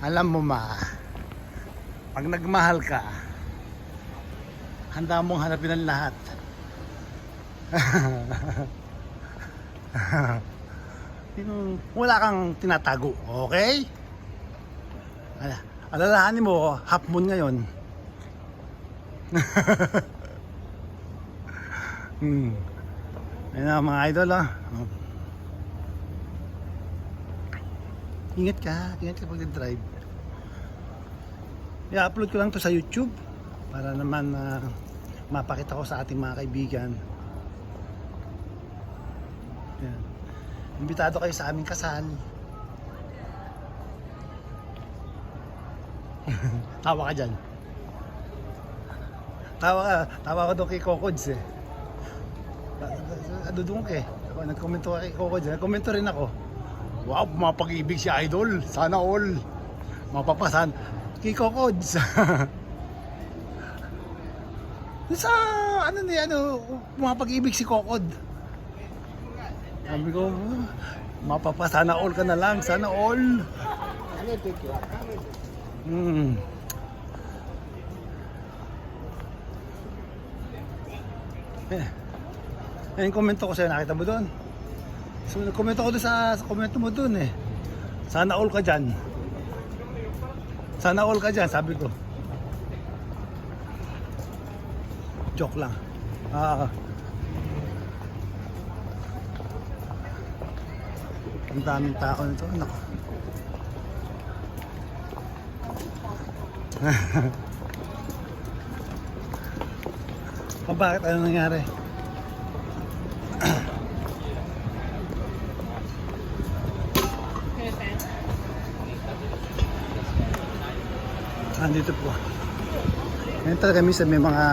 Alam mo pag nagmahal ka, handa mong hanapin ang lahat. Yung wala kang tinatago, okay? Alalahanin mo, half moon ngayon. Ayun na mga idol, Ingat ka pag drive. I-upload ko lang to sa YouTube para naman mapakita ko sa ating mga kaibigan. Yan. Imbitado kayo sa aming kasal. Tawa ka dyan. Tawa ka doon kay Kokods eh. Adudong ka eh. Nagkomento ka kay Kokods. Nagkomento rin ako. Wow, mapag-ibig si Idol. Sana all. Mapapasan. Kay Kokods. Sa mapag-ibig si Kokod. Sabi ko, mapapasana all ka na lang. Sana all. Yung komento ko sa'yo, nakita mo doon? So, nagkomento ko doon sa komento mo doon eh. Sana all ka dyan. Sana all ka dyan, sabi ko. Joke lang. Ang daming tao nito. Nako. Bakit? Ano nangyari? Andito po. Ngayon talaga minsan may mga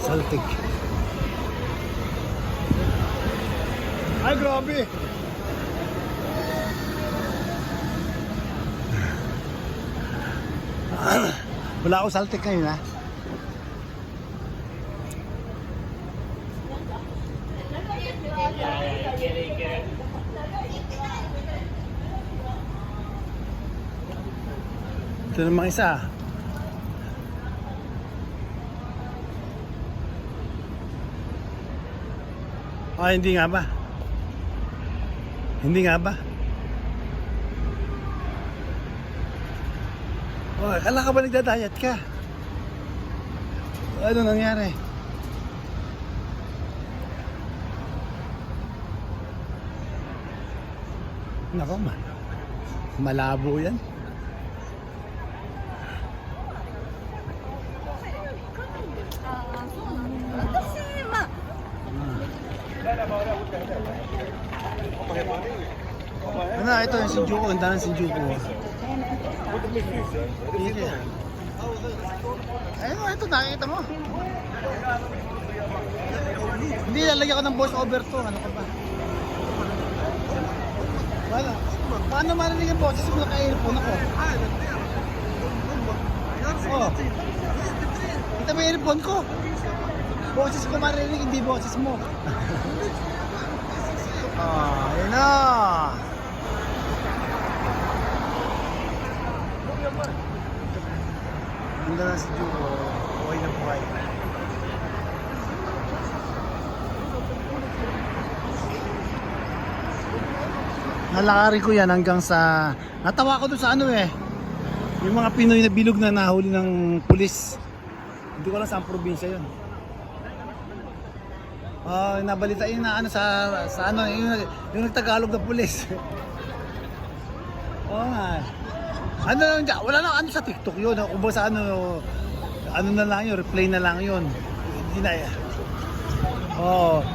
saltik. Ay, grabe! Wala ako saltik ngayon, ha? Ito namang isa. Hindi nga ba? Hindi nga ba? Akala ka ba nagdadayat ka? Ano nangyari? Nako, malabo yan. Ito yung Shinjuku, ang daan ng Shinjuku. Ayun, ito nakikita mo. Hindi, lalagyan ko ng voice over to. Ano ka ba? Wala. Paano marinig ang boses mo naka-earphone ako? Kita mo yung earphone ko. Boses ko marinig, hindi boses mo. Ayun na. Ganda na si Juko. Buhay na buhay. Nalakarin ko yan hanggang sa... Natawa ko doon sa ano eh. Yung mga Pinoy na bilog na nahuli ng pulis. Hindi ko lang saan probinsya yun. Nabalita yun na ano sa ano yung nagtagalog na pulis. Nga. Ano wala lang ano sa TikTok yun. Kung ba sa ano na lang yun, replay na lang yun. Hindi na yan.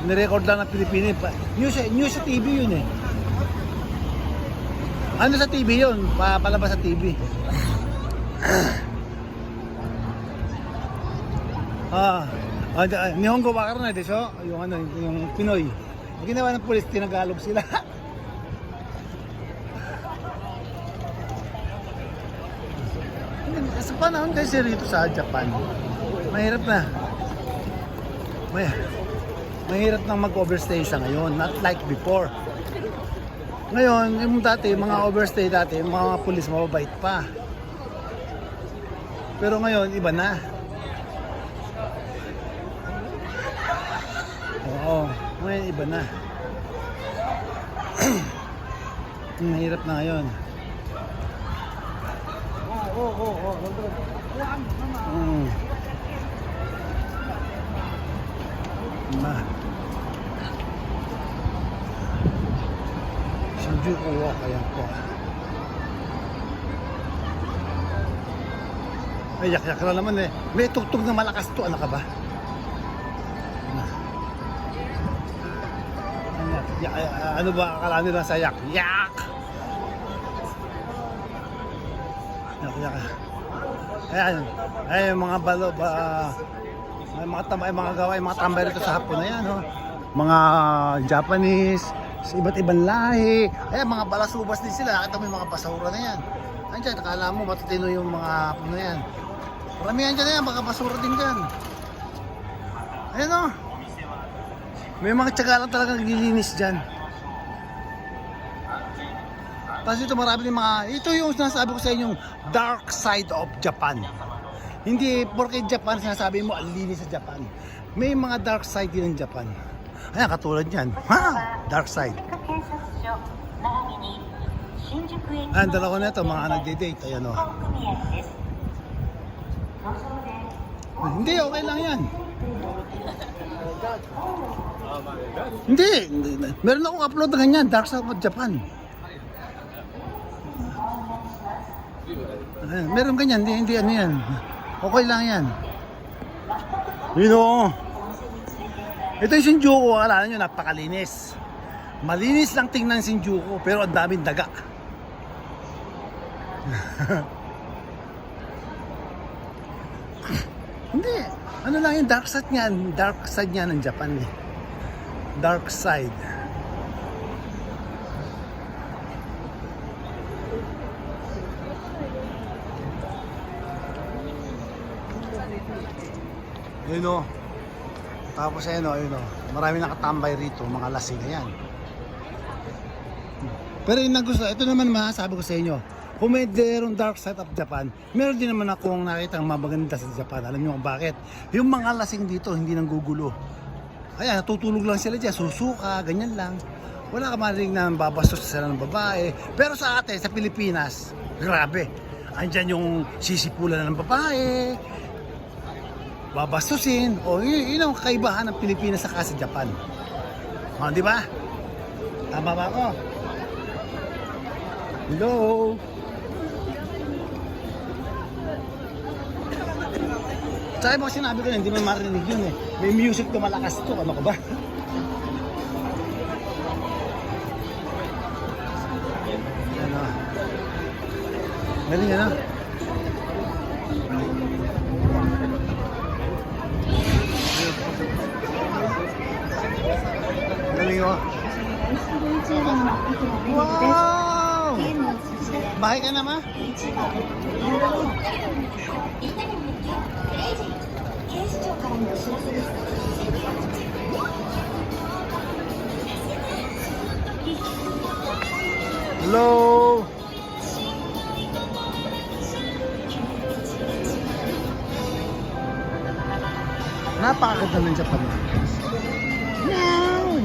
Nirecord lang ng Pilipinas. News sa TV yun eh. Ano sa TV yun? Palabas sa TV. Nihongo wa karna desho, yung ano, yung Pinoy. Ang ginawa ng pulis, tinagalog sila. Sa panahon kasi rito sa Japan, mahirap na. Mahirap nang mag-overstay sa ngayon, not like before. Ngayon, yung dati, mga overstay dati, yung mga pulis mababait pa. Pero ngayon, iba na. Oo, ngayon iba na. Mahirap na ngayon. Na. Shinjuku Walk, ayan po. Ay, yak-yak na naman eh. May tugtog na malakas to, ano ka ba? Ano ba akala nila sa yak? Yak! Yak-yak. Ayan, ay mga balo ba, ay mga tambay, mga gawain, mga tambay rito sa hapon na yan, oh. Mga Japanese, iba't ibang lahi. Ayan, mga balasubas din sila. Nakita mo yung mga basura na yan. Andiyan, akala mo matutino yung mga hapon na yan. Maramihan dyan na yan, mga basura din dyan. Ayan, oh. May mga tiyaga lang talagang naglilinis dyan. Tapos ito marami din mga, ito yung sinasabi ko sa inyong dark side of Japan. Hindi porke Japan sinasabi mo ang linis sa Japan. May mga dark side din ng Japan. Ayan, katulad yan. Ha? Dark side. Ayan, dalawa na ito, mga nagde-date. Ayan, o. Hindi, okay lang yan. Hindi, meron akong upload na ganyan, dark side of Japan. Ayan, meron ganyan, hindi ano yan. Okay lang yan. Yun o. Ito yung Shinjuku, alala nyo, napakalinis. Malinis lang tingnan Shinjuku, pero ang daming daga. Hindi, ano lang yung dark side niya ng Japan eh. Dark side. Yun o. Tapos ayun o, marami nakatambay rito, mga lasing na yan. Pero yung nagusto, ito naman masasabi ko sa inyo, kung may derong dark side of Japan, meron din naman akong nakita ang mabaganda sa Japan. Alam niyo kung bakit? Yung mga lasing dito, hindi nang gugulo. Kaya natutulog lang sila dyan, susuka, ganyan lang. Wala ka marinig na babastos sila ng babae. Pero sa atin, sa Pilipinas, grabe. Andyan yung sisipulan ng babae, babastusin. O yun ang kaibahan ng Pilipinas sa Japan. O, di ba? Tama ba ako? Hello? Tsaka yung mga sinabi ko na, hindi mo marinig yun eh. May music na malakas to. Ano ka ba? Ano? Galing ano? Galing oh. Wow! Bahay ka na ma? Hello! Napakaganda ng Japan. Meow!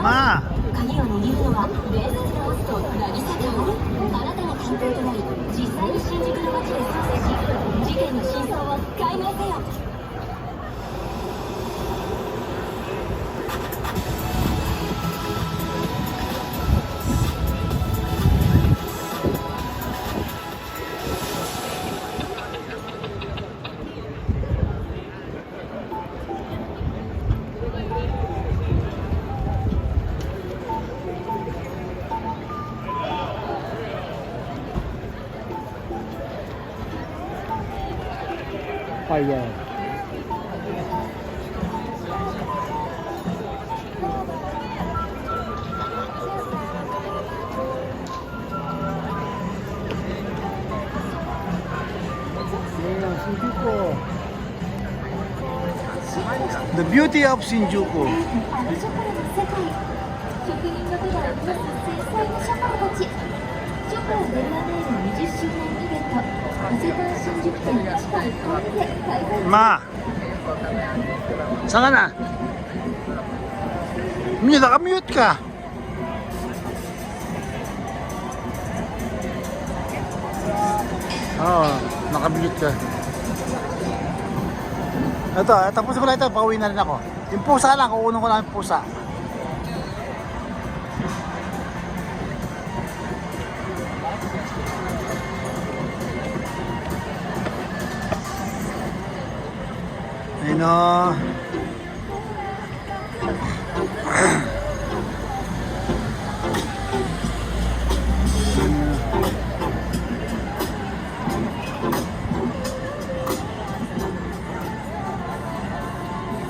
Ma! 鍵を握るのは伝説のホスト渚薫。あなたが探偵となり実際に新宿の街で捜査し事件の真相を解明せよ。Empire. Ayan, Shinjuku. The beauty of Shinjuku. あのショコラの世界職人の手が生み出す繊細なショコラたちショコラデルラメール20周年イベント伊勢丹新宿店地下1階にて開催中 Ma! Saan ka na? Mute, naka-mute ka! Oo, naka-mute ka. Ito, tapos ko lang ito, pauwi na rin ako. Yung pusa lang, kukunin ko lang yung pusa. Ayun o.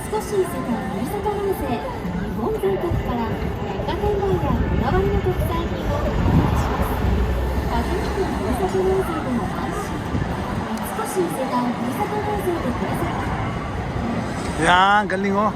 少し伊勢丹ふるさと納税日本全国から百貨店街やこだわりの特産品をお届けします風吹くふるさと納税でも安心少し伊勢丹ふるさと納税でプレゼント Yan, galing oh.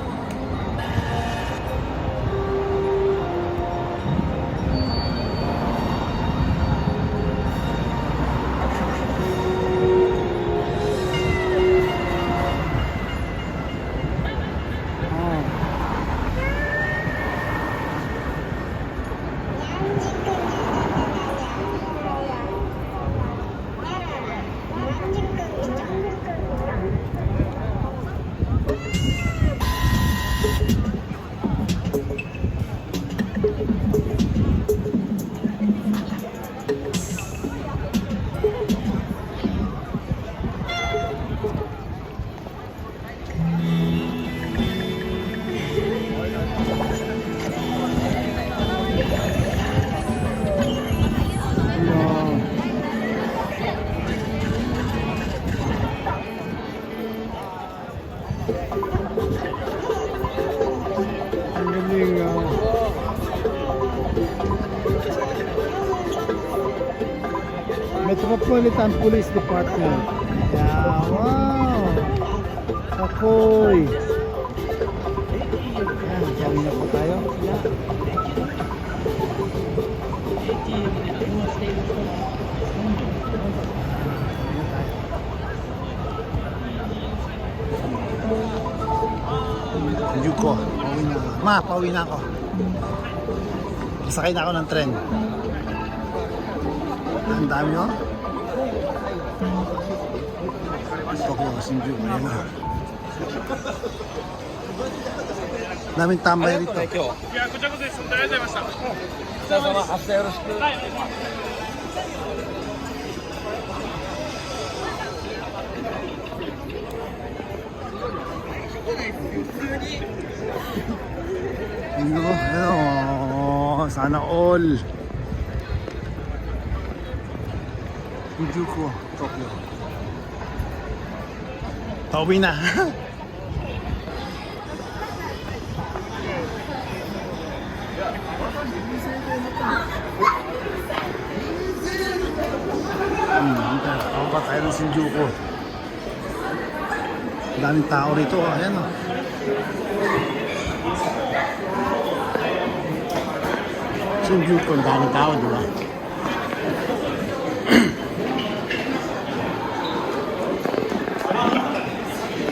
Ang galing ah. Metropolitan Police Department. Yeah, wow. Akoy. Yan, dyan na po tayo. Yuko, pauwi na ako. Ma, pauwi na ako. Sakay na ako ng tren. Ang dami oh. Tokyo, Shinjuku, ayan na. Daming tambay rito. いや、こちらこそです。ありがとうございました。明日よろしく。はい、お願いします。 Tingnan mo, ano, sana all. Shinjuku, Tokyo. Pauwi na. Ako pa tayo ng Shinjuku. Daming tao rito, ayan o. Shinjuku, ang daming tao, di ba?